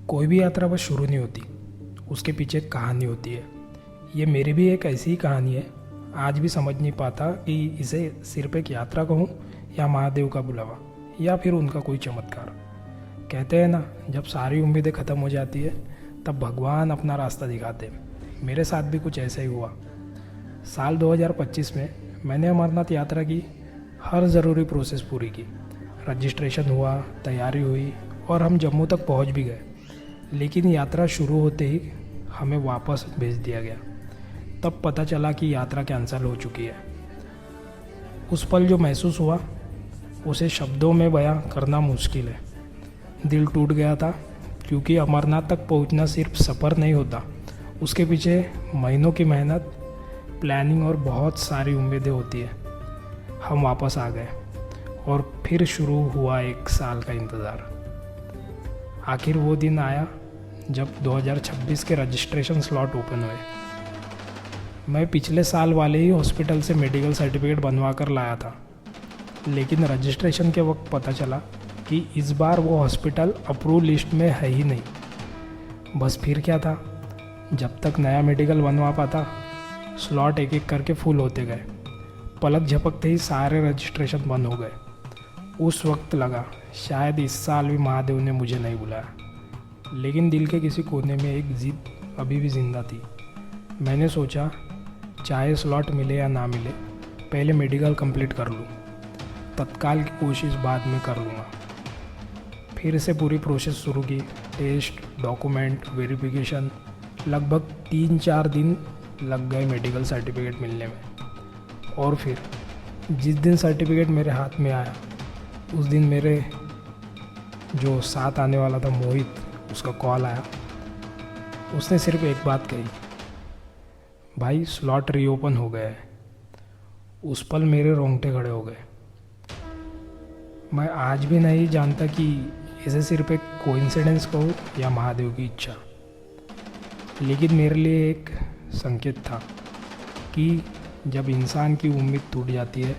कोई भी यात्रा बस शुरू नहीं होती, उसके पीछे एक कहानी होती है। ये मेरी भी एक ऐसी ही कहानी है। आज भी समझ नहीं पाता कि इसे सिर्फ एक यात्रा कहूँ या महादेव का बुलावा या फिर उनका कोई चमत्कार। कहते हैं ना, जब सारी उम्मीदें ख़त्म हो जाती है तब भगवान अपना रास्ता दिखाते हैं। मेरे साथ भी कुछ ऐसा ही हुआ। साल 2025 में मैंने अमरनाथ यात्रा की हर ज़रूरी प्रोसेस पूरी की। रजिस्ट्रेशन हुआ, तैयारी हुई और हम जम्मू तक पहुंच भी गए। लेकिन यात्रा शुरू होते ही हमें वापस भेज दिया गया। तब पता चला कि यात्रा कैंसिल हो चुकी है। उस पल जो महसूस हुआ उसे शब्दों में बयां करना मुश्किल है। दिल टूट गया था, क्योंकि अमरनाथ तक पहुंचना सिर्फ सफ़र नहीं होता, उसके पीछे महीनों की मेहनत, प्लानिंग और बहुत सारी उम्मीदें होती है। हम वापस आ गए और फिर शुरू हुआ 1 साल का इंतज़ार। आखिर वो दिन आया जब 2026 के रजिस्ट्रेशन स्लॉट ओपन हुए। मैं पिछले साल वाले ही हॉस्पिटल से मेडिकल सर्टिफिकेट बनवा कर लाया था, लेकिन रजिस्ट्रेशन के वक्त पता चला कि इस बार वो हॉस्पिटल अप्रूव लिस्ट में है ही नहीं। बस फिर क्या था, जब तक नया मेडिकल बनवा पाता स्लॉट एक एक करके फुल होते गए। पलक झपकते ही सारे रजिस्ट्रेशन बंद हो गए। उस वक्त लगा शायद इस साल भी महादेव ने मुझे नहीं बुलाया। लेकिन दिल के किसी कोने में एक जिद अभी भी जिंदा थी। मैंने सोचा, चाहे स्लॉट मिले या ना मिले, पहले मेडिकल कंप्लीट कर लूँ। तत्काल की कोशिश बाद में कर लूँगा। फिर से पूरी प्रोसेस शुरू की। Test, document, verification. लगभग 3-4 दिन लग गए मेडिकल सर्टिफिकेट मिलने में। और फिर जिस दिन सर्टिफिकेट मेरे हाथ में आया, उस दिन मेरे जो साथ आने वाला था मोहित, उसका कॉल आया। उसने सिर्फ एक बात कही, भाई स्लॉट रीओपन हो गया है। उस पल मेरे रोंगटे खड़े हो गए। मैं आज भी नहीं जानता कि इसे सिर्फ एक कोइंसिडेंस कहूँ या महादेव की इच्छा, लेकिन मेरे लिए एक संकेत था कि जब इंसान की उम्मीद टूट जाती है,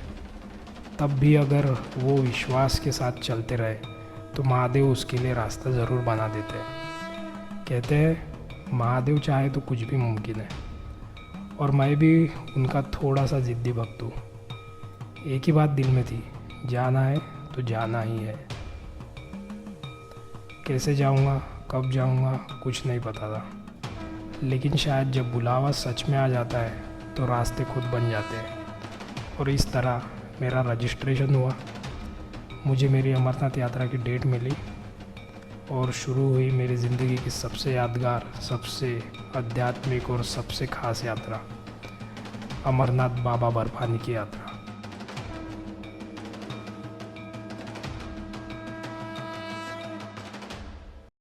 तब भी अगर वो विश्वास के साथ चलते रहे तो महादेव उसके लिए रास्ता ज़रूर बना देते हैं। कहते हैं महादेव चाहे तो कुछ भी मुमकिन है, और मैं भी उनका थोड़ा सा ज़िद्दी भक्त हूँ। एक ही बात दिल में थी, जाना है तो जाना ही है। कैसे जाऊँगा, कब जाऊँगा, कुछ नहीं पता था। लेकिन शायद जब बुलावा सच में आ जाता है तो रास्ते खुद बन जाते हैं। और इस तरह मेरा रजिस्ट्रेशन हुआ, मुझे मेरी अमरनाथ यात्रा की डेट मिली और शुरू हुई मेरी ज़िंदगी की सबसे यादगार, सबसे आध्यात्मिक और सबसे खास यात्रा, अमरनाथ बाबा बर्फानी की यात्रा।